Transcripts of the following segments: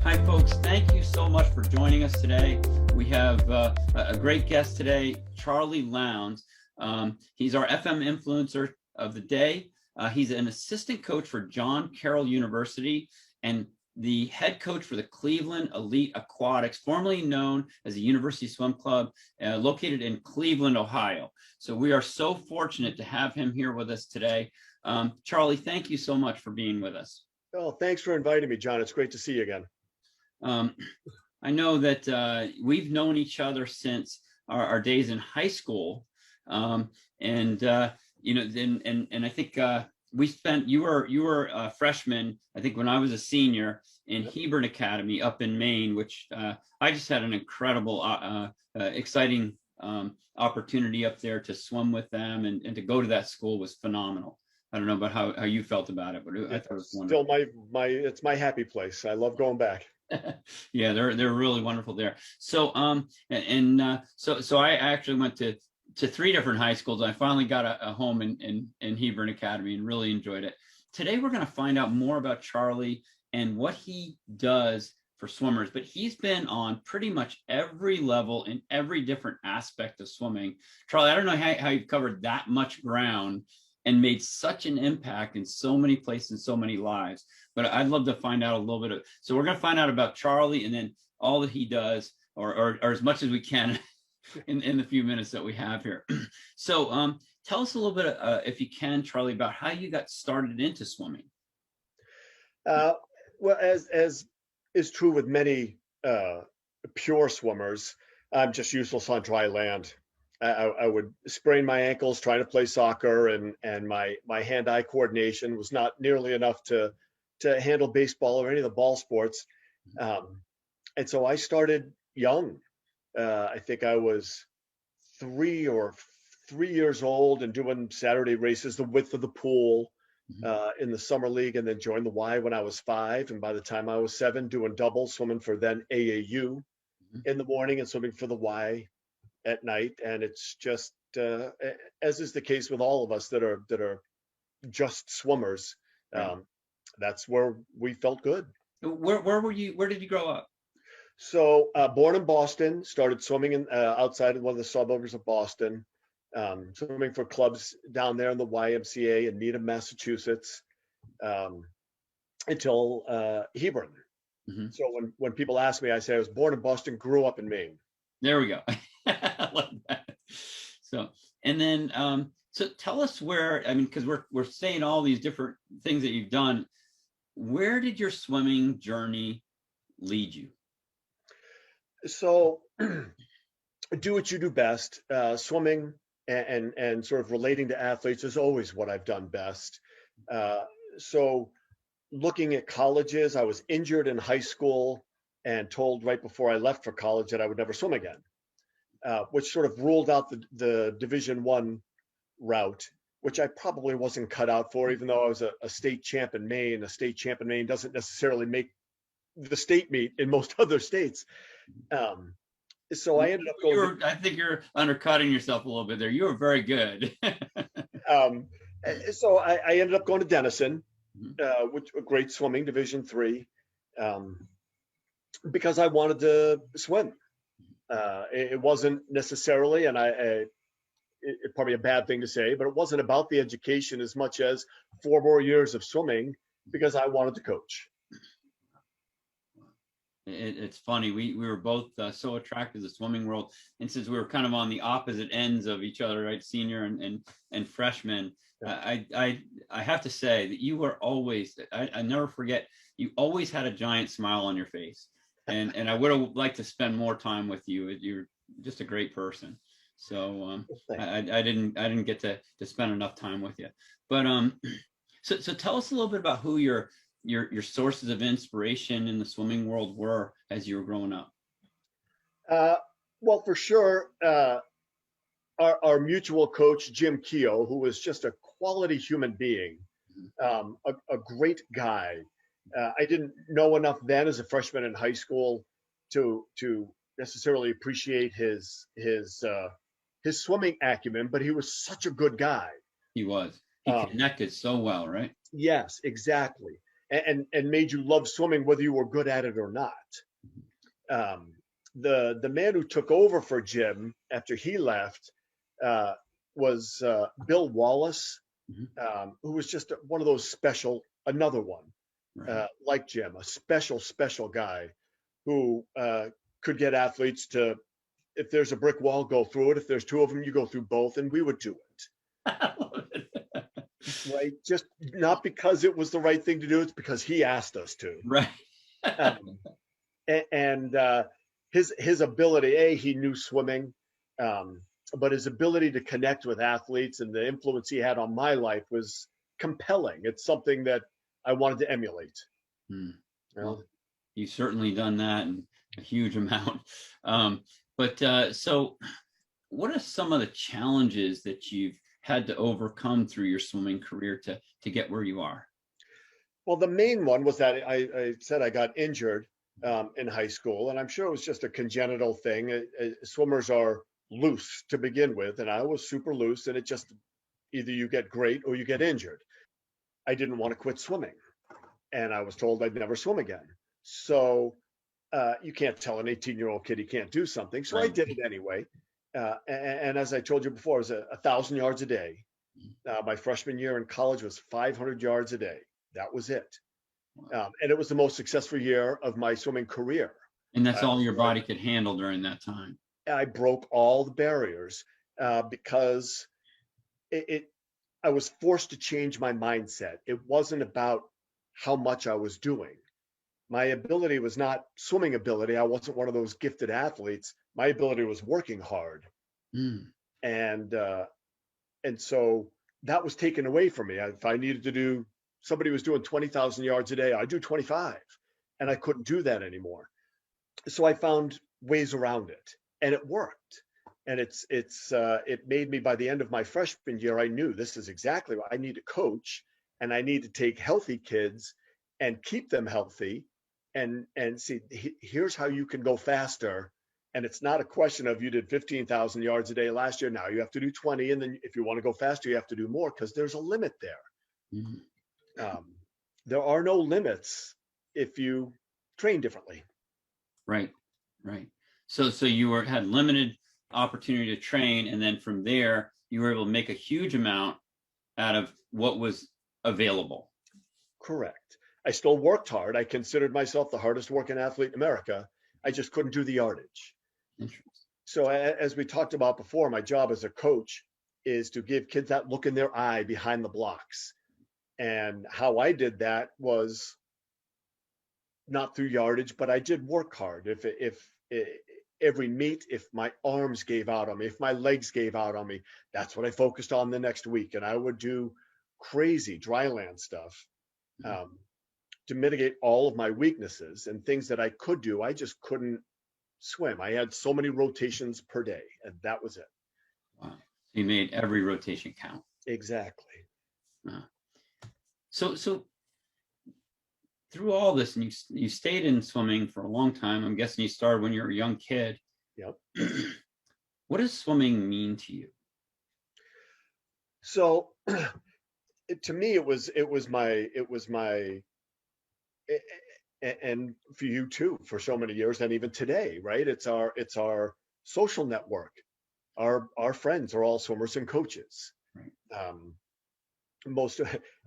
Hi, folks. Thank you so much for joining us today. We have a great guest today, Charlie Lownes. He's our FM influencer of the day. He's an assistant coach for John Carroll University and the head coach for the Cleveland Elite Aquatics, formerly known as the University Swim Club, located in Cleveland, Ohio. So we are so fortunate to have him here with us today. Charlie, thank you so much for being with us. Oh, thanks for inviting me, John. It's great to see you again. I know that we've known each other since our days in high school, and I think we spent. You were a freshman, I think, when I was a senior in Hebron Academy up in Maine, which I just had an incredible, exciting opportunity up there to swim with them, and to go to that school was phenomenal. I don't know about how you felt about it, but I thought it was wonderful. Still it's my happy place. I love going back. Yeah, they're really wonderful there. So so I actually went to three different high schools. I finally got a home in Hebron Academy and really enjoyed it. Today we're going to find out more about Charlie and what he does for swimmers, but he's been on pretty much every level in every different aspect of swimming. Charlie, I don't know how you've covered that much ground and made such an impact in so many places and so many lives. But I'd love to find out a little bit so we're going to find out about Charlie and then all that he does, or as much as we can in the few minutes that we have here. So tell us a little bit, if you can, Charlie, about how you got started into swimming. Well, as is true with many pure swimmers, I'm just useless on dry land. I would sprain my ankles trying to play soccer, and my hand-eye coordination was not nearly enough to handle baseball or any of the ball sports. And so I started young. I think I was 3 years old and doing Saturday races, the width of the pool in the summer league, and then joined the Y when I was 5. And by the time I was 7, doing doubles, swimming for then AAU in the morning and swimming for the Y at night. And it's just as is the case with all of us that are just swimmers. That's where we felt good. Where were you? Where did you grow up? So born in Boston, started swimming in outside of one of the suburbs of Boston, swimming for clubs down there in the YMCA in Needham, Massachusetts, until Hebron. So when people ask me, I say I was born in Boston, grew up in Maine. There we go. I love that. So, and then, so tell us where, I mean, because we're saying all these different things that you've done. Where did your swimming journey lead you? So, do what you do best. Swimming and sort of relating to athletes is always what I've done best. So, looking at colleges, I was injured in high school and told right before I left for college that I would never swim again, which sort of ruled out the Division I route, which I probably wasn't cut out for, even though I was a state champ in Maine. A state champ in Maine doesn't necessarily make the state meet in most other states. So I ended up going. I think you're undercutting yourself a little bit there. You were very good. So I ended up going to Denison, which a great swimming, Division III, because I wanted to swim. It wasn't necessarily, and it's probably a bad thing to say, but it wasn't about the education as much as 4 more years of swimming because I wanted to coach. It's funny. We were both so attracted to the swimming world, and since we were kind of on the opposite ends of each other, right, senior and freshman, I have to say that you were always. I never forget. You always had a giant smile on your face, and I would have liked to spend more time with you. You're just a great person. So I didn't get to spend enough time with you. But so tell us a little bit about who your sources of inspiration in the swimming world were as you were growing up. Well, for sure, our mutual coach, Jim Keogh, who was just a quality human being, a great guy. I didn't know enough then as a freshman in high school to necessarily appreciate his swimming acumen, but he was such a good guy. He was. He connected so well, right? Yes, exactly. and made you love swimming whether you were good at it or not. The man who took over for Jim after he left was Bill Wallace, who was just one of those another one, like Jim, a special guy who could get athletes to, if there's a brick wall, go through it. If there's two of them, you go through both, and we would do it. I love it. Right? Just not because it was the right thing to do, it's because he asked us to. Right. And his ability, he knew swimming, but his ability to connect with athletes and the influence he had on my life was compelling. It's something that I wanted to emulate. Well, you've certainly done that in a huge amount. So what are some of the challenges that you've had to overcome through your swimming career to get where you are? Well, the main one was that I said I got injured in high school, and I'm sure it was just a congenital thing. Swimmers are loose to begin with, and I was super loose, and it just either you get great or you get injured. I didn't want to quit swimming, and I was told I'd never swim again. So you can't tell an 18-year-old kid he can't do something. So I did it anyway. And as I told you before, it was 1,000 yards a day. My freshman year in college was 500 yards a day. That was it. And it was the most successful year of my swimming career. And that's all your body could handle during that time. I broke all the barriers because I was forced to change my mindset. It wasn't about how much I was doing. My ability was not swimming ability. I wasn't one of those gifted athletes. My ability was working hard. And so that was taken away from me. If I needed to do, somebody was doing 20,000 yards a day, I'd do 25, and I couldn't do that anymore. So I found ways around it, and it worked. And it made me, by the end of my freshman year, I knew this is exactly what I need to coach, and I need to take healthy kids and keep them healthy and see, here's how you can go faster. And it's not a question of you did 15,000 yards a day last year. Now you have to do 20. And then if you want to go faster, you have to do more, because there's a limit there. There are no limits if you train differently. Right. So you had limited opportunity to train, and then from there you were able to make a huge amount out of what was available. Correct. I still worked hard. I considered myself the hardest working athlete in America. I just couldn't do the yardage. So as we talked about before, my job as a coach is to give kids that look in their eye behind the blocks. And how I did that was not through yardage, but I did work hard. If every meet, if my arms gave out on me, if my legs gave out on me, that's what I focused on the next week. And I would do crazy dry land stuff to mitigate all of my weaknesses, and things that I could do, I just couldn't swim. I had so many rotations per day, and that was it. Wow. You made every rotation count. Exactly. So through all this, and you stayed in swimming for a long time. I'm guessing you started when you were a young kid. Yep. What does swimming mean to you? So to me, it was my, and for you too, for so many years, and even today, right? It's our social network. Our friends are all swimmers and coaches. Right.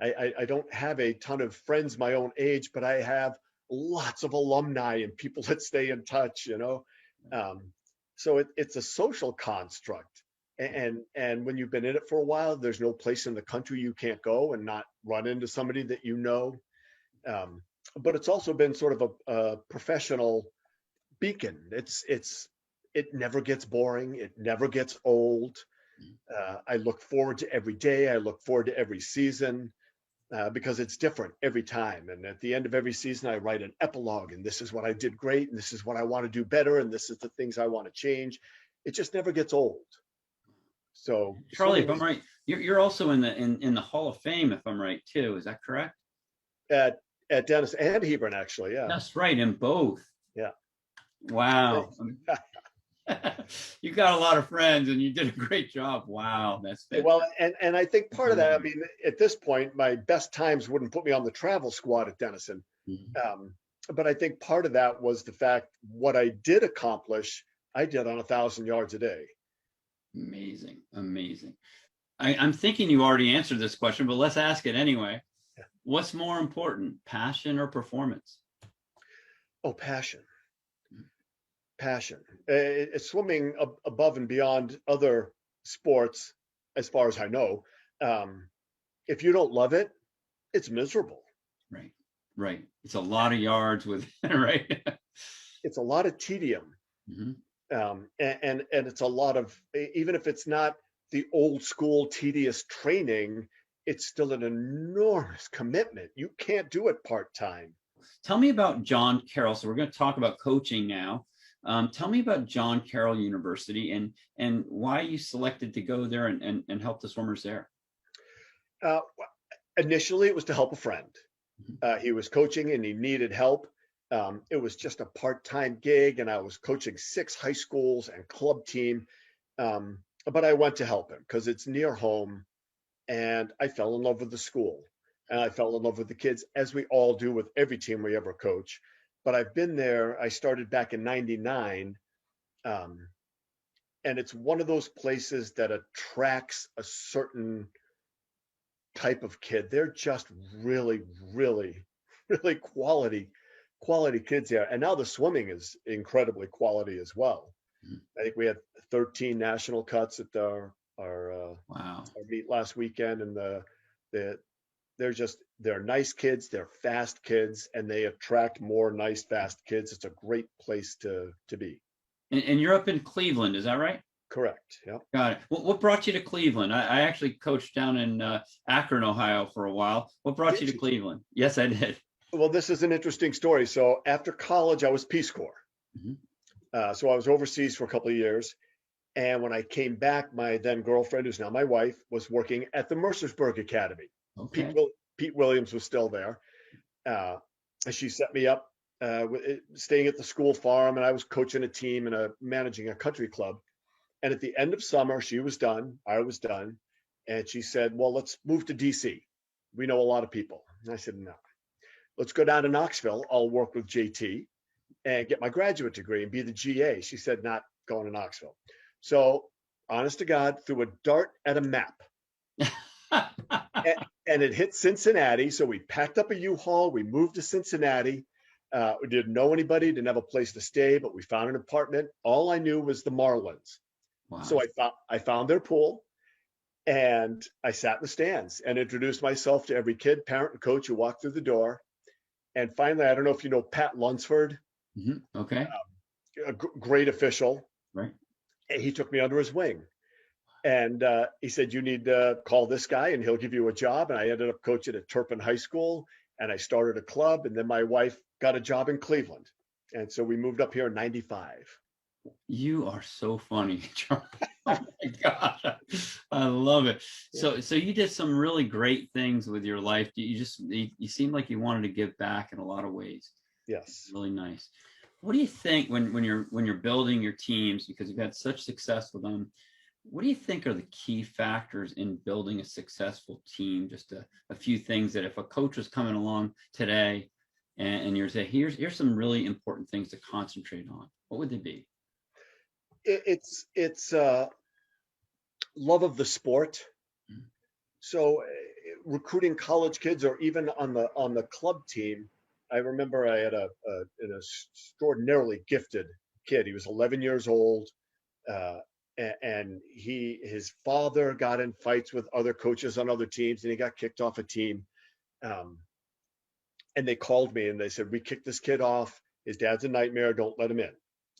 I don't have a ton of friends my own age, but I have lots of alumni and people that stay in touch, so it's a social construct. And when you've been in it for a while, there's no place in the country you can't go and not run into somebody that you know. But it's also been sort of a professional beacon. It never gets boring. It never gets old. I look forward to every day. I look forward to every season because it's different every time. And at the end of every season, I write an epilogue, and this is what I did great, and this is what I want to do better, and this is the things I want to change. It just never gets old. So, Charlie, if I'm right, you're also in the Hall of Fame, if I'm right too. Is that correct? At Denison and Hebron, actually, yeah. That's right, in both. Yeah. Wow. You got a lot of friends and you did a great job. Wow, that's Well, fantastic. and I think part of that, I mean, at this point, my best times wouldn't put me on the travel squad at Denison. Mhm. Um, but I think part of that was the fact what I did accomplish, I did on 1,000 yards a day. Amazing, amazing. I'm thinking you already answered this question, but let's ask it anyway. What's more important, passion or performance? Oh, passion, passion. Swimming above and beyond other sports, as far as I know. Um, if you don't love it, it's miserable. Right, right. It's a lot of yards with, right? It's a lot of tedium. Mhm. And it's a lot of, even if it's not the old school tedious training, it's still an enormous commitment. You can't do it part time. Tell me about John Carroll. So we're going to talk about coaching now. Tell me about John Carroll University and why you selected to go there and help the swimmers there. uh, Initially it was to help a friend. Mhm. He was coaching and he needed help. It was just a part-time gig, and I was coaching 6 high schools and club team. But I went to help him because it's near home, and I fell in love with the school, and I fell in love with the kids, as we all do with every team we ever coach. But I've been there. I started back in '99, um, and it's one of those places that attracts a certain type of kid. They're just really, really, really quality kids there. And now the swimming is incredibly quality as well. Mhm. I think we had 13 national cuts at Wow. our meet last weekend, and the they're nice kids, they're fast kids, and they attract more nice fast kids. It's a great place to be. And you're up in Cleveland, is that right? Correct. Yeah. Got it. What brought you to Cleveland? I actually coached down in Akron, Ohio for a while. What brought you Did to you? Cleveland? Yes, I did. Well, this is an interesting story. So after college, I was Peace Corps. Mhm. So I was overseas for a couple of years. And when I came back, my then girlfriend, who's now my wife, was working at the Mercersburg Academy. Pete, Okay. Will, Pete Williams was still there. And she set me up staying at the school farm, and I was coaching a team and managing a country club. And at the end of summer, she was done. I was done. And she said, well, let's move to DC. We know a lot of people. And I said, no, let's go down to Knoxville. I'll work with JT and get my graduate degree and be the GA. She said, not going to Knoxville. So, honest to God, threw a dart at a map, and, and it hit Cincinnati. So we packed up a U-Haul. We moved to Cincinnati. We didn't know anybody, didn't have a place to stay, but we found an apartment. All I knew was the Marlins. Wow. So I found their pool, and I sat in the stands and introduced myself to every kid, parent, and coach who walked through the door. And finally, I don't know if you know Pat Lunsford, Okay. a great official. Right. He took me under his wing, and he said, you need to call this guy and he'll give you a job. And I ended up coaching at Turpin High School, and I started a club, and then my wife got a job in Cleveland. And so we moved up here in '95. You are so funny, Charlie. Oh my gosh, I love it. Yeah. So you did some really great things with your life. You seem like you wanted to give back in a lot of ways. Yes. Really nice. What do you think when you're building your teams, because you've had such success with them? What do you think are the key factors in building a successful team? Just a few things that if a coach was coming along today and you're saying, here's some really important things to concentrate on, what would they be? It's love of the sport. Mhm. So recruiting college kids, or even on the club team, I remember I had an extraordinarily gifted kid. He was 11 years old, uh, and his father got in fights with other coaches on other teams, and he got kicked off a team. Um, and they called me and they said, we kicked this kid off. His dad's a nightmare. Don't let him in.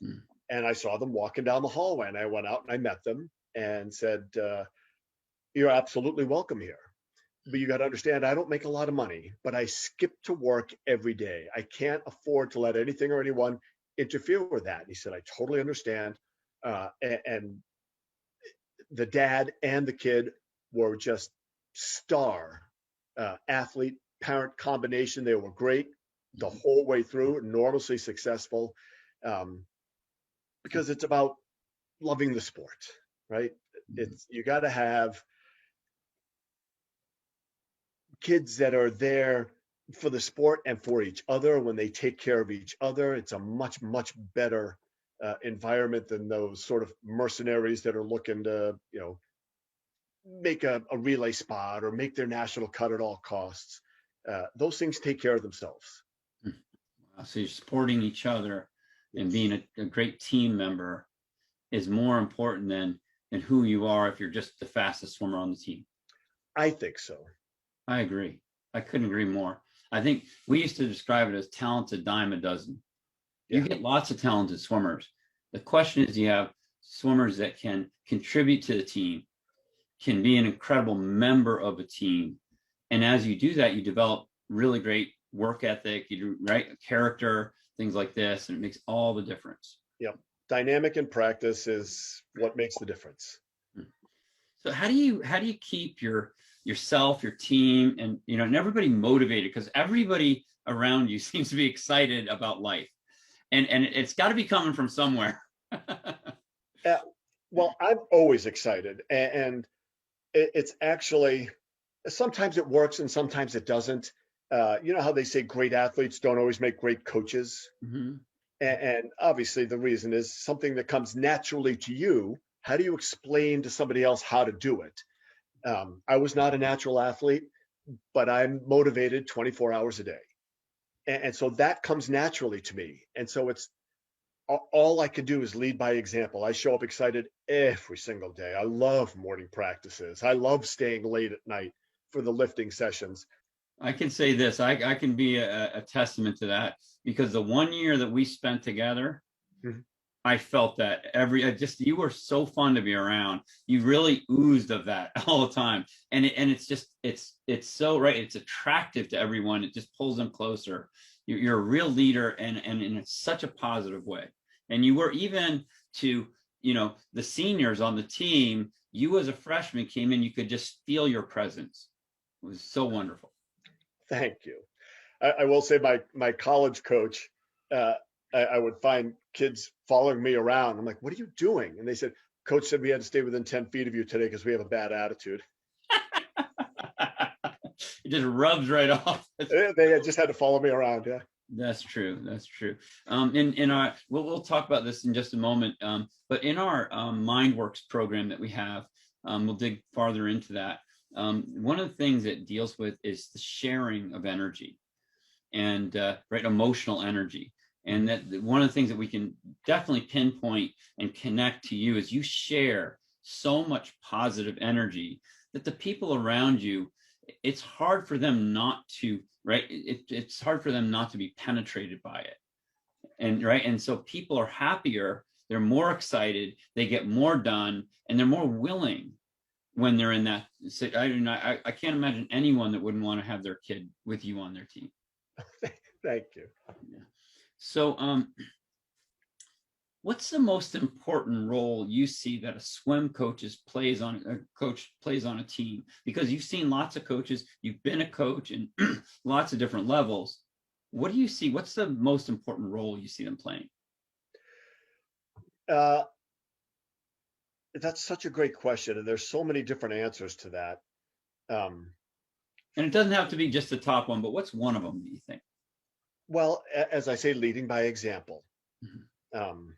Mm. And I saw them walking down the hallway, and I went out and I met them and said, you're absolutely welcome here. But you got to understand, I don't make a lot of money, but I skip to work every day. I can't afford to let anything or anyone interfere with that. And he said, I totally understand. And the dad and the kid were just star athlete parent combination. They were great the whole way through, enormously successful, because it's about loving the sport, right? You got to have kids that are there for the sport and for each other. When they take care of each other, it's a much, much better environment than those sort of mercenaries that are looking to, make a relay spot or make their national cut at all costs. Those things take care of themselves. So you're supporting each other and being a great team member is more important than who you are if you're just the fastest swimmer on the team. I think so. I agree. I couldn't agree more. I think we used to describe it as talented dime a dozen. You get lots of talented swimmers. The question is, you have swimmers that can contribute to the team, can be an incredible member of a team. And as you do that, you develop really great work ethic, you do right character, things like this, and it makes all the difference. Yep. Dynamic in practice is what makes the difference. So how do you keep yourself, your team, and everybody motivated? Because everybody around you seems to be excited about life, and it's got to be coming from somewhere. Well, I'm always excited, and it's actually, sometimes it works and sometimes it doesn't. You know how they say great athletes don't always make great coaches? Mm-hmm. And obviously the reason is something that comes naturally to you. How do you explain to somebody else how to do it? I was not a natural athlete, but I'm motivated 24 hours a day. And so that comes naturally to me. And so it's all I can do is lead by example. I show up excited every single day. I love morning practices. I love staying late at night for the lifting sessions. I can say this, I can be a testament to that, because the 1 year that we spent together, mm-hmm. I felt that you were so fun to be around. You really oozed of that all the time. And it's so right. It's attractive to everyone. It just pulls them closer. You're a real leader, and in such a positive way. And you were, even to, the seniors on the team, you as a freshman came in, you could just feel your presence. It was so wonderful. Thank you. I will say my college coach, I would find kids following me around. I'm like, what are you doing? And they said, Coach said we had to stay within 10 feet of you today because we have a bad attitude. It just rubs right off. They just had to follow me around. Yeah. That's true. That's true. We'll talk about this in just a moment. But in our MindWorks program that we have, we'll dig farther into that. One of the things it deals with is the sharing of energy and emotional energy. And that one of the things that we can definitely pinpoint and connect to you is you share so much positive energy that the people around you, it's hard for them not to, it's hard for them not to be penetrated by it. And so people are happier, they're more excited, they get more done, and they're more willing when they're in that. I can't imagine anyone that wouldn't want to have their kid with you on their team. Thank you. Yeah. So, what's the most important role you see that a swim coach plays on a team? Because you've seen lots of coaches, you've been a coach in lots of different levels. What do you see? What's the most important role you see them playing? That's such a great question, and there's so many different answers to that. And it doesn't have to be just the top one, but what's one of them, do you think? Well, as I say, leading by example. Mm-hmm.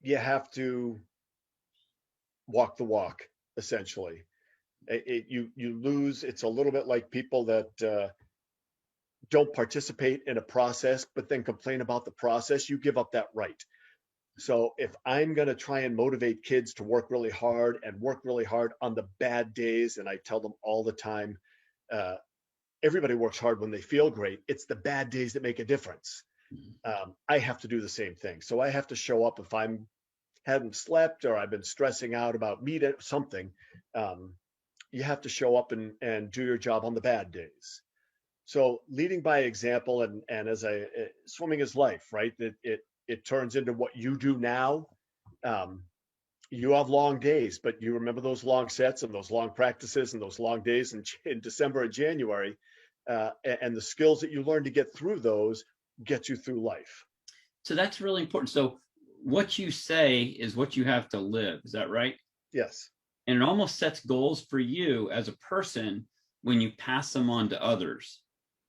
You have to walk the walk, essentially. You lose. It's a little bit like people that don't participate in a process, but then complain about the process. You give up that right. So if I'm going to try and motivate kids to work really hard on the bad days, and I tell them all the time, everybody works hard when they feel great. It's the bad days that make a difference. I have to do the same thing. So I have to show up if I'm hadn't slept or I've been stressing out about something. You have to show up and do your job on the bad days. So leading by example, and swimming is life, right? It turns into what you do now. You have long days, but you remember those long sets and those long practices and those long days in December and January, and the skills that you learn to get through those get you through life. So that's really important. So what you say is what you have to live. Is that right? Yes. And it almost sets goals for you as a person when you pass them on to others.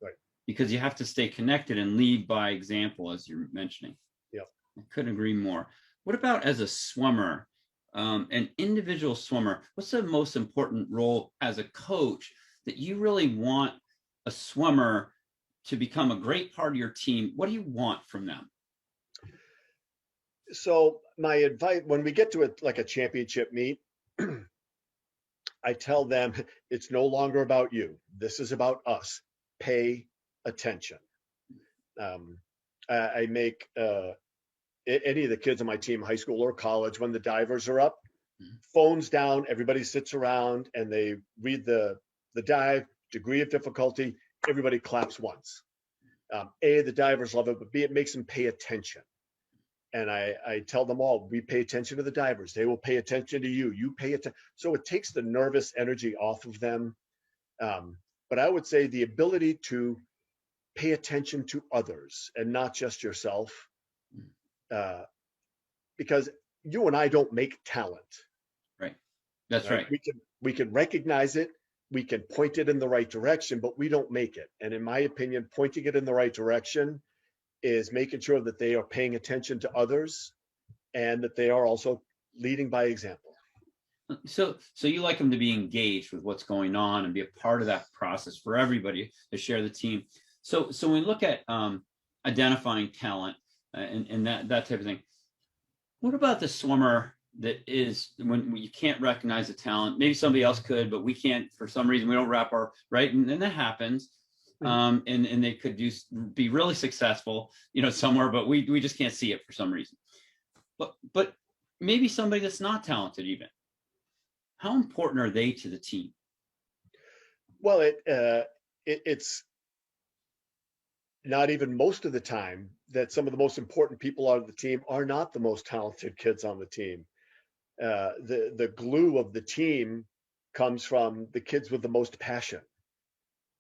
Right. Because you have to stay connected and lead by example, as you're mentioning. Yep. I couldn't agree more. What about as a swimmer, an individual swimmer? What's the most important role as a coach that you really want a swimmer to become a great part of your team? What do you want from them? So my advice when we get to it like a championship meet, I tell them it's no longer about you. This is about us. Pay attention. I make any of the kids on my team, high school or college, when the divers are up, phones down, everybody sits around and they read the dive, degree of difficulty, everybody claps once. A, the divers love it, but B, it makes them pay attention. And I tell them all, we pay attention to the divers. They will pay attention to you. You pay attention. So it takes the nervous energy off of them. But I would say the ability to pay attention to others and not just yourself, because you and I don't make talent. Right. That's right. We can recognize it. We can point it in the right direction, but we don't make it. And in my opinion, pointing it in the right direction is making sure that they are paying attention to others and that they are also leading by example. So you like them to be engaged with what's going on and be a part of that process for everybody to share the team. So when we look at identifying talent and that type of thing, what about the swimmer that is when you can't recognize the talent? Maybe somebody else could, but we can't for some reason. We don't wrap our right, and that happens. And they could be really successful, somewhere, but we just can't see it for some reason. But maybe somebody that's not talented even. How important are they to the team? Well, it's not even most of the time that some of the most important people on the team are not the most talented kids on the team. The glue of the team comes from the kids with the most passion.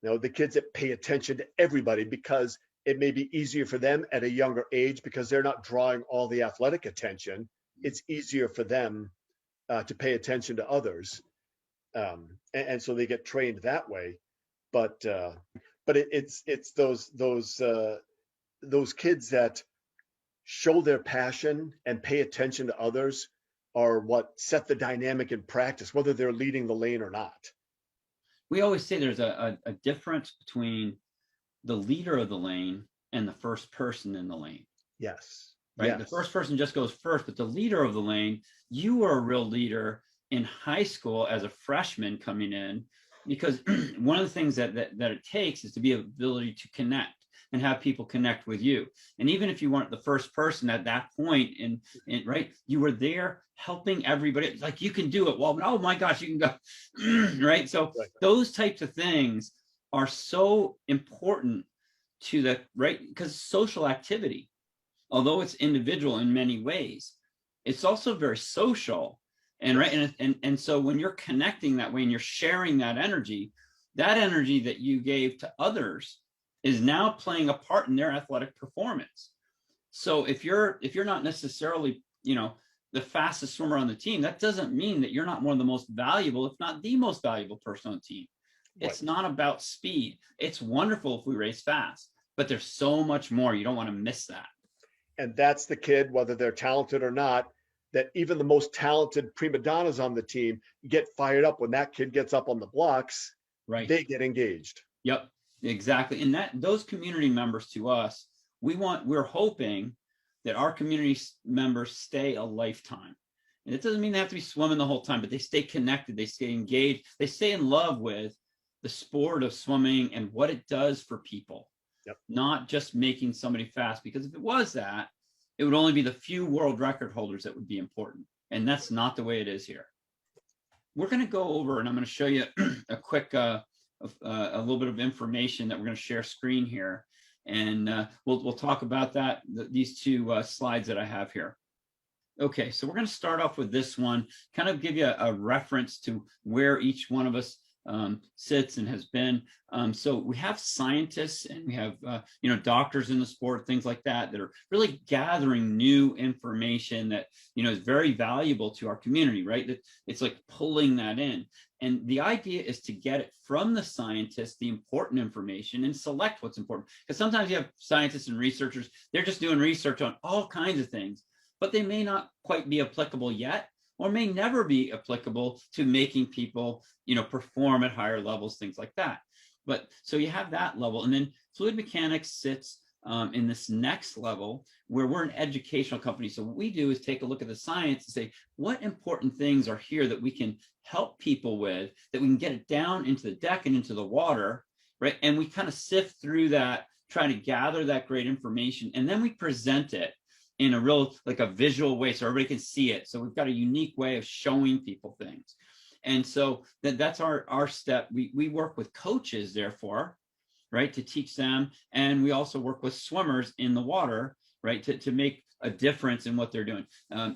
The kids that pay attention to everybody because it may be easier for them at a younger age because they're not drawing all the athletic attention. It's easier for them to pay attention to others. And so they get trained that way. But it's those kids that show their passion and pay attention to others are what set the dynamic in practice, whether they're leading the lane or not. We always say there's a difference between the leader of the lane and the first person in the lane. Yes. Right. Yes. The first person just goes first, but the leader of the lane, you are a real leader in high school as a freshman coming in, because one of the things that it takes is to be ability to connect and have people connect with you. And even if you weren't the first person at that point in right, you were there helping everybody. It's like, you can do it. Well, oh my gosh, you can go. Right. So those types of things are so important to the right, because social activity, although it's individual in many ways, it's also very social. And right. And so when you're connecting that way and you're sharing that energy that you gave to others is now playing a part in their athletic performance. So if you're not necessarily, the fastest swimmer on the team, that doesn't mean that you're not one of the most valuable, if not the most valuable person on the team. Right. It's not about speed. It's wonderful if we race fast, but there's so much more. You don't want to miss that. And that's the kid, whether they're talented or not, that even the most talented prima donnas on the team get fired up when that kid gets up on the blocks. Right. They get engaged. Yep, exactly. And those community members to us, we're hoping that our community members stay a lifetime. And it doesn't mean they have to be swimming the whole time, but they stay connected, they stay engaged, they stay in love with the sport of swimming and what it does for people. Yep. Not just making somebody fast, because if it was that, it would only be the few world record holders that would be important. And that's not the way it is here. We're going to go over, and I'm going to show you a quick, a little bit of information that we're going to share screen here. And we'll talk about that, these two slides that I have here. Okay, so we're going to start off with this one, kind of give you a reference to where each one of us sits and has been. So we have scientists and we have doctors in the sport, things like that are really gathering new information that is very valuable to our community, right? That it's like pulling that in. And the idea is to get it from the scientists, the important information, and select what's important. Because sometimes you have scientists and researchers, they're just doing research on all kinds of things, but they may not quite be applicable yet, or may never be applicable to making people, perform at higher levels, things like that. But so you have that level. And then fluid mechanics sits in this next level where we're an educational company. So what we do is take a look at the science and say, what important things are here that we can help people with, that we can get it down into the deck and into the water, right? And we kind of sift through that, trying to gather that great information, and then we present it in a real, like a visual way so everybody can see it. So we've got a unique way of showing people things. And so that's our step. We work with coaches, therefore, right, to teach them. And we also work with swimmers in the water, right, to make a difference in what they're doing.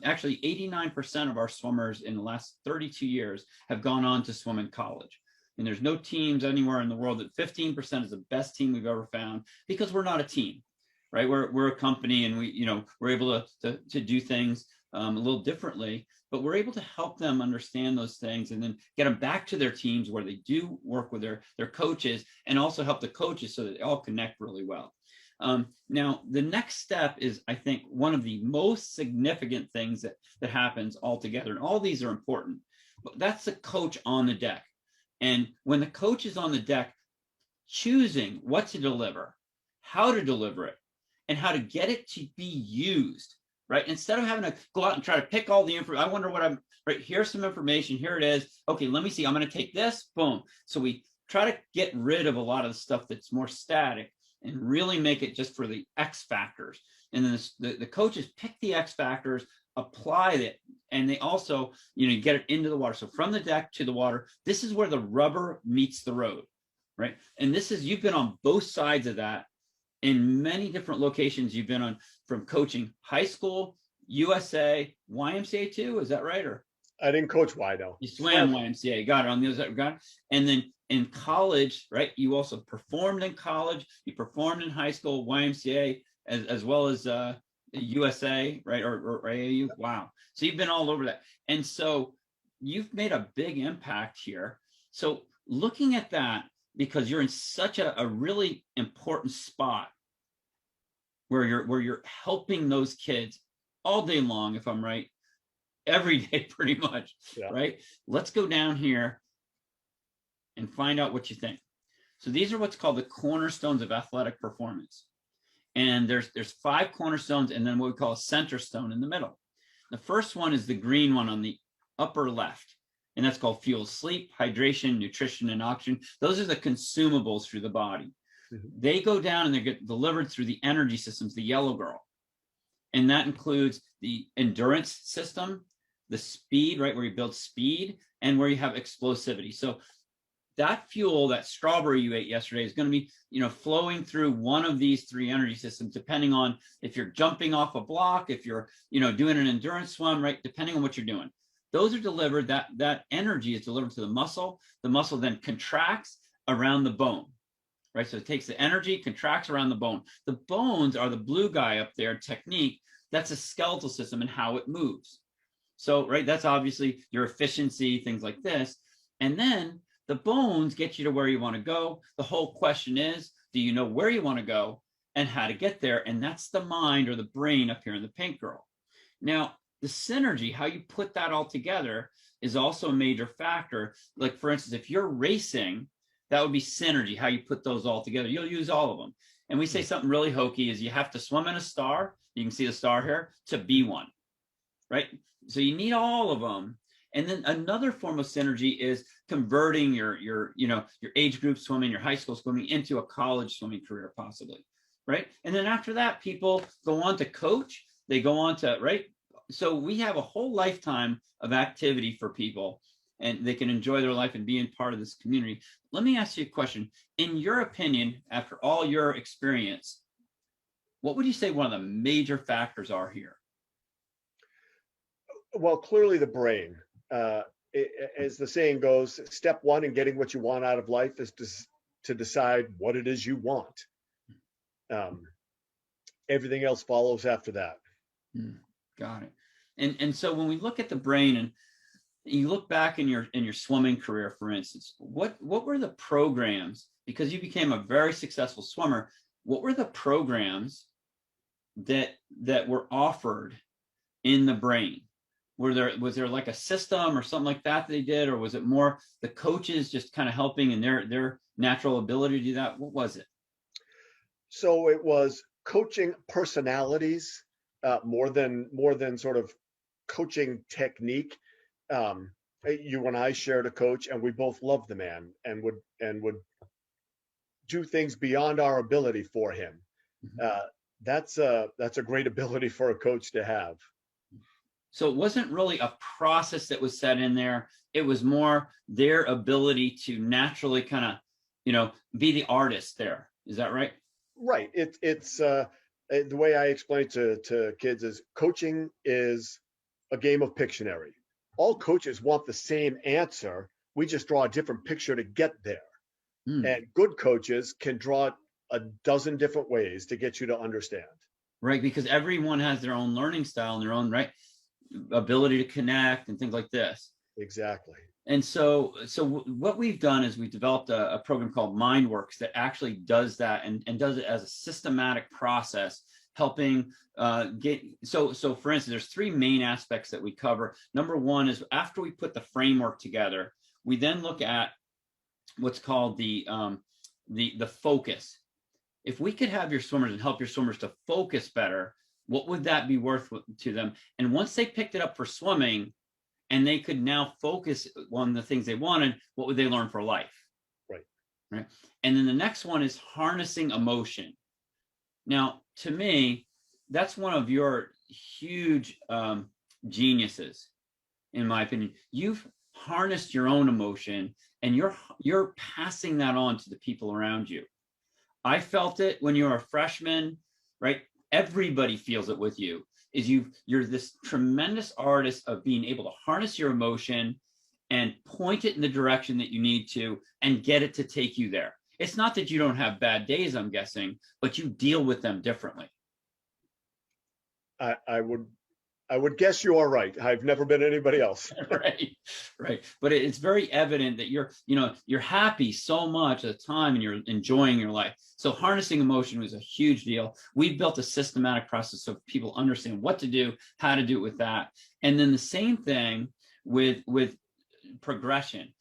Actually, 89% of our swimmers in the last 32 years have gone on to swim in college. And there's no teams anywhere in the world that 15% is the best team we've ever found, because we're not a team, right? We're a company, and we're able to do things a little differently, but we're able to help them understand those things and then get them back to their teams where they do work with their coaches, and also help the coaches so that they all connect really well. Now, the next step is, I think, one of the most significant things that happens altogether. And all these are important, but that's the coach on the deck. And when the coach is on the deck, choosing what to deliver, how to deliver it, and how to get it to be used, right? Instead of having to go out and try to pick all the information, I wonder what right, here's some information, here it is. Okay, let me see, I'm going to take this, boom. So we try to get rid of a lot of the stuff that's more static and really make it just for the X factors. And then the coaches pick the X factors, apply it, and they also, get it into the water. So from the deck to the water, this is where the rubber meets the road, right? And you've been on both sides of that in many different locations you've been on, from coaching high school, USA, YMCA too. Is that right? Or I didn't coach Y though. You swam YMCA, got it on the other side, got it. And then in college, right? You also performed in college, you performed in high school, YMCA, as well as USA, right? Or AAU. Wow. So you've been all over that. And so you've made a big impact here. So looking at that, because you're in such a really important spot where you're helping those kids all day long, if I'm right, every day pretty much, yeah. Right? Let's go down here and find out what you think. So these are what's called the cornerstones of athletic performance. And there's 5 cornerstones, and then what we call a center stone in the middle. The first one is the green one on the upper left. And that's called fuel, sleep, hydration, nutrition, and oxygen. Those are the consumables through the body. Mm-hmm. They go down and they get delivered through the energy systems, the yellow girl. And that includes the endurance system, the speed, right, where you build speed, and where you have explosivity. So that fuel, that strawberry you ate yesterday, is going to be, flowing through one of these 3 energy systems, depending on if you're jumping off a block, if you're, doing an endurance swim, right, depending on what you're doing. Those are delivered, that energy is delivered to the muscle. The muscle then contracts around the bone, right? So it takes the energy, contracts around the bone. The bones are the blue guy up there, technique. That's a skeletal system and how it moves. So, right, that's obviously your efficiency, things like this. And then the bones get you to where you want to go. The whole question is, do you know where you want to go and how to get there? And that's the mind or the brain up here in the pink girl. Now, the synergy, how you put that all together, is also a major factor. Like, for instance, if you're racing, that would be synergy, how you put those all together. You'll use all of them. And we say something really hokey is you have to swim in a star. You can see the star here to be one, right? So you need all of them. And then another form of synergy is converting your age group swimming, your high school swimming into a college swimming career, possibly, right? And then after that, people go on to coach. They go on to, right? So we have a whole lifetime of activity for people, and they can enjoy their life and be in part of this community. Let me ask you a question. In your opinion, after all your experience, what would you say one of the major factors are here? Well, clearly the brain. as the saying goes, step one in getting what you want out of life is to decide what it is you want. Everything else follows after that. Got it. And so when we look at the brain and you look back in your swimming career, for instance, what were the programs, because you became a very successful swimmer, what were the programs that were offered in the brain? Was there like a system or something like that they did, or was it more the coaches just kind of helping in their natural ability to do that? What was it? So it was coaching personalities, more than sort of coaching technique. You and I shared a coach, and we both loved the man and would do things beyond our ability for him. That's a great ability for a coach to have. So it wasn't really a process that was set in there. It was more their ability to naturally kind of, be the artist there. Is that right? Right. It's the way I explain to kids is coaching is a game of Pictionary. All coaches want the same answer. We just draw a different picture to get there. And good coaches can draw a dozen different ways to get you to understand. Right, because everyone has their own learning style and their own ability to connect and things like this. Exactly. And so what we've done is we've developed a program called MindWorks that actually does that and does it as a systematic process, helping so for instance, there's three main aspects that we cover. Number one is after we put the framework together, we then look at what's called the focus. If we could have your swimmers and help your swimmers to focus better, what would that be worth to them? And once they picked it up for swimming and they could now focus on the things they wanted, what would they learn for life? Right. And then the next one is harnessing emotion. Now, to me, that's one of your huge geniuses, in my opinion. You've harnessed your own emotion and you're passing that on to the people around you. I felt it when you were a freshman, right? Everybody feels it with you. You're this tremendous artist of being able to harness your emotion and point it in the direction that you need to and get it to take you there. It's not that you don't have bad days, I'm guessing, but you deal with them differently. I would guess you are right. I've never been anybody else. Right. But it's very evident that you're happy so much at the time and you're enjoying your life. So harnessing emotion was a huge deal. We've built a systematic process so people understand what to do, how to do it with that. And then the same thing with progression.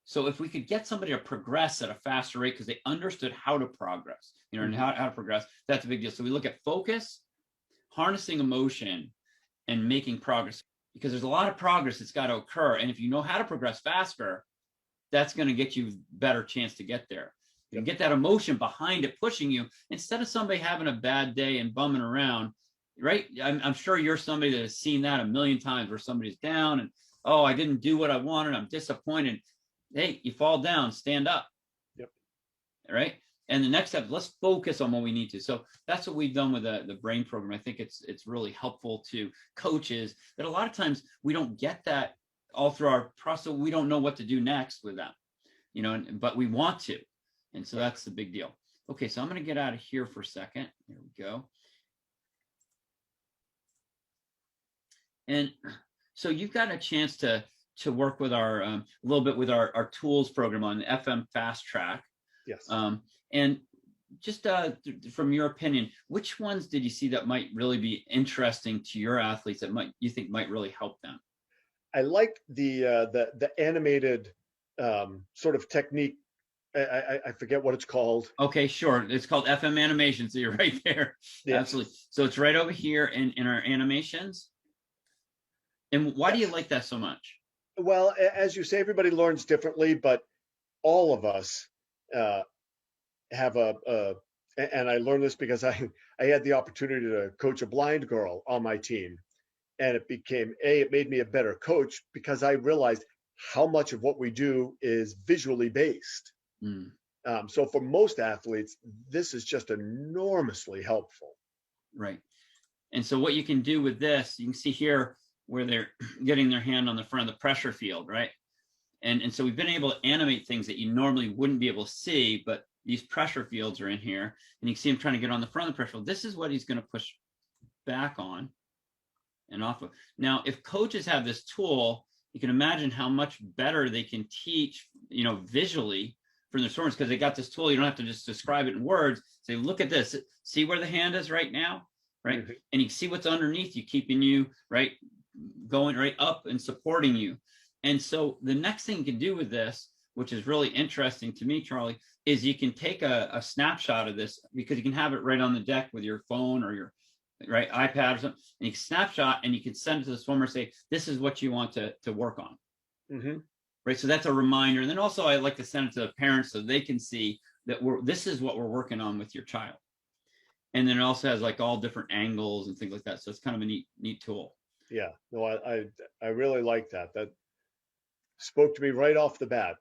So if we could get somebody to progress at a faster rate because they understood how to progress, and how to progress, that's a big deal. So we look at focus, harnessing emotion, and making progress, because there's a lot of progress that's got to occur. And if you know how to progress faster, that's going to get you better chance to get there. You get that emotion behind it, pushing you, instead of somebody having a bad day and bumming around, right? I'm sure you're somebody that has seen that a million times where somebody's down and, oh, I didn't do what I wanted, I'm disappointed. Hey, you fall down, stand up. Yep. Right. And the next step, let's focus on what we need to. So that's what we've done with the brain program. I think it's really helpful to coaches that a lot of times we don't get that all through our process. We don't know what to do next with them, but we want to. And so that's the big deal. Okay, so I'm going to get out of here for a second. There we go. And so you've got a chance to work with our a little bit with our tools program on FM Fast Track. Yes. And just from your opinion, which ones did you see that might really be interesting to your athletes that you think might really help them? I like the animated sort of technique. I forget what it's called. Okay, sure. It's called FM animation. So you're right there. Yes. Absolutely. So it's right over here in our animations. And why do you like that so much? Well, as you say, everybody learns differently, but all of us have and I learned this because I had the opportunity to coach a blind girl on my team, and it made me a better coach because I realized how much of what we do is visually based. So for most athletes, this is just enormously helpful. Right. And so what you can do with this, you can see here, where they're getting their hand on the front of the pressure field, right? And so we've been able to animate things that you normally wouldn't be able to see, but these pressure fields are in here, and you can see him trying to get on the front of the pressure field. This is what he's going to push back on and off of. Now, if coaches have this tool, you can imagine how much better they can teach, visually for their swimmers, because they got this tool. You don't have to just describe it in words. Say, look at this. See where the hand is right now, right? Mm-hmm. And you can see what's underneath you, keeping you right, going right up and supporting you. And so the next thing you can do with this, which is really interesting to me, Charlie, is you can take a snapshot of this, because you can have it right on the deck with your phone or your iPad or something, and you can snapshot and you can send it to the swimmer, say, this is what you want to work on. Mm-hmm. Right. So that's a reminder. And then also I like to send it to the parents so they can see that this is what we're working on with your child. And then it also has like all different angles and things like that. So it's kind of a neat tool. Yeah, no, I really like that. That spoke to me right off the bat.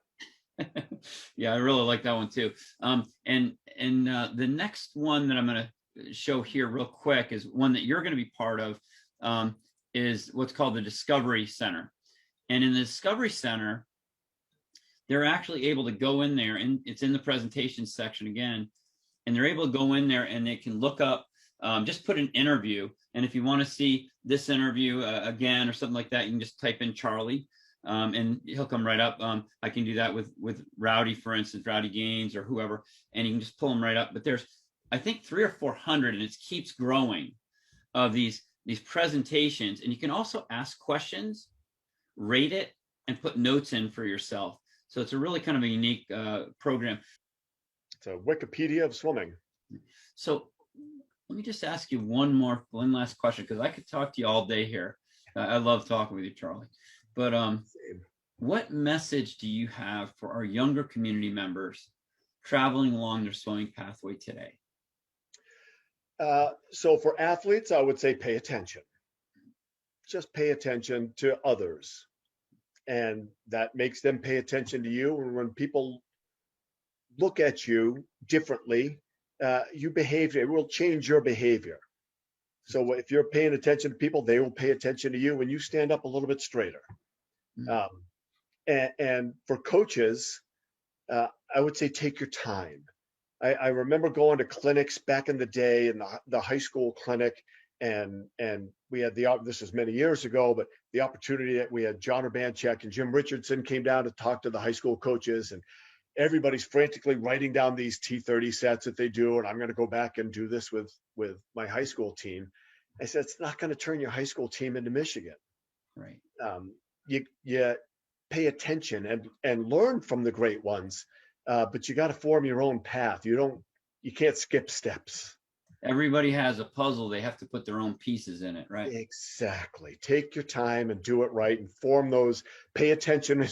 Yeah, I really like that one too. And the next one that I'm going to show here real quick is one that you're going to be part of, is what's called the Discovery Center. And in the Discovery Center, they're actually able to go in there, and it's in the presentation section again, and they're able to go in there and they can look up, just put an interview. And if you want to see this interview again or something like that, you can just type in Charlie. And he'll come right up. I can do that with Rowdy, for instance, Rowdy Gaines or whoever, and you can just pull them right up. But there's, I think, 300 or 400, and it keeps growing, of these presentations. And you can also ask questions, rate it, and put notes in for yourself. So it's a really kind of a unique program. It's a Wikipedia of swimming. So let me just ask you one last question, because I could talk to you all day here. I love talking with you, Charlie. But what message do you have for our younger community members traveling along their swimming pathway today? So for athletes, I would say pay attention. Just pay attention to others. And that makes them pay attention to you. And when people look at you differently, it will change your behavior. So if you're paying attention to people, they will pay attention to you when you stand up a little bit straighter. And for coaches, I would say take your time. I remember going to clinics back in the day, in the high school clinic, and we had this was many years ago, but the opportunity that we had John Urbanchek and Jim Richardson came down to talk to the high school coaches, and everybody's frantically writing down these T30 sets that they do, and I'm going to go back and do this with my high school team. I said, it's not going to turn your high school team into Michigan. Right. You pay attention and learn from the great ones, but you got to form your own path. You can't skip steps. Everybody has a puzzle. They have to put their own pieces in it, right? Exactly. Take your time and do it right, and form those. Pay attention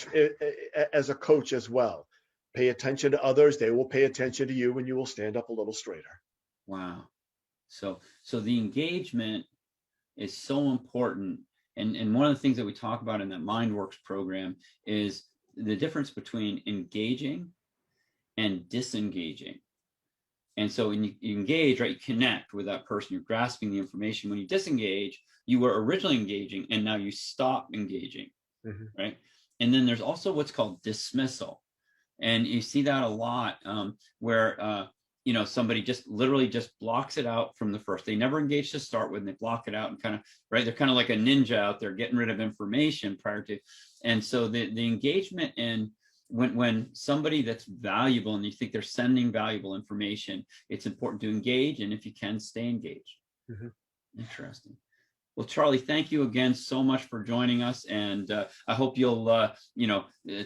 as a coach as well. Pay attention to others. They will pay attention to you, and you will stand up a little straighter. Wow. So the engagement is so important. And one of the things that we talk about in that MindWorks program is the difference between engaging and disengaging. And so when you engage, right, you connect with that person, you're grasping the information. When you disengage, you were originally engaging and now you stop engaging, right? And then there's also what's called dismissal. And you see that a lot where, somebody just literally just blocks it out from the first. They never engage to start with, and they block it out and kind of, right? They're kind of like a ninja out there getting rid of information prior to. And so the engagement in when somebody that's valuable and you think they're sending valuable information, it's important to engage. And if you can, stay engaged. Interesting. Well, Charlie, thank you again so much for joining us. And I hope you'll,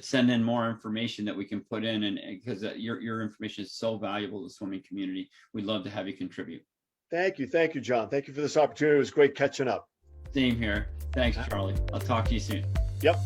send in more information that we can put in, and because your information is so valuable to the swimming community. We'd love to have you contribute. Thank you, John. Thank you for this opportunity. It was great catching up. Same here. Thanks, Charlie. I'll talk to you soon. Yep.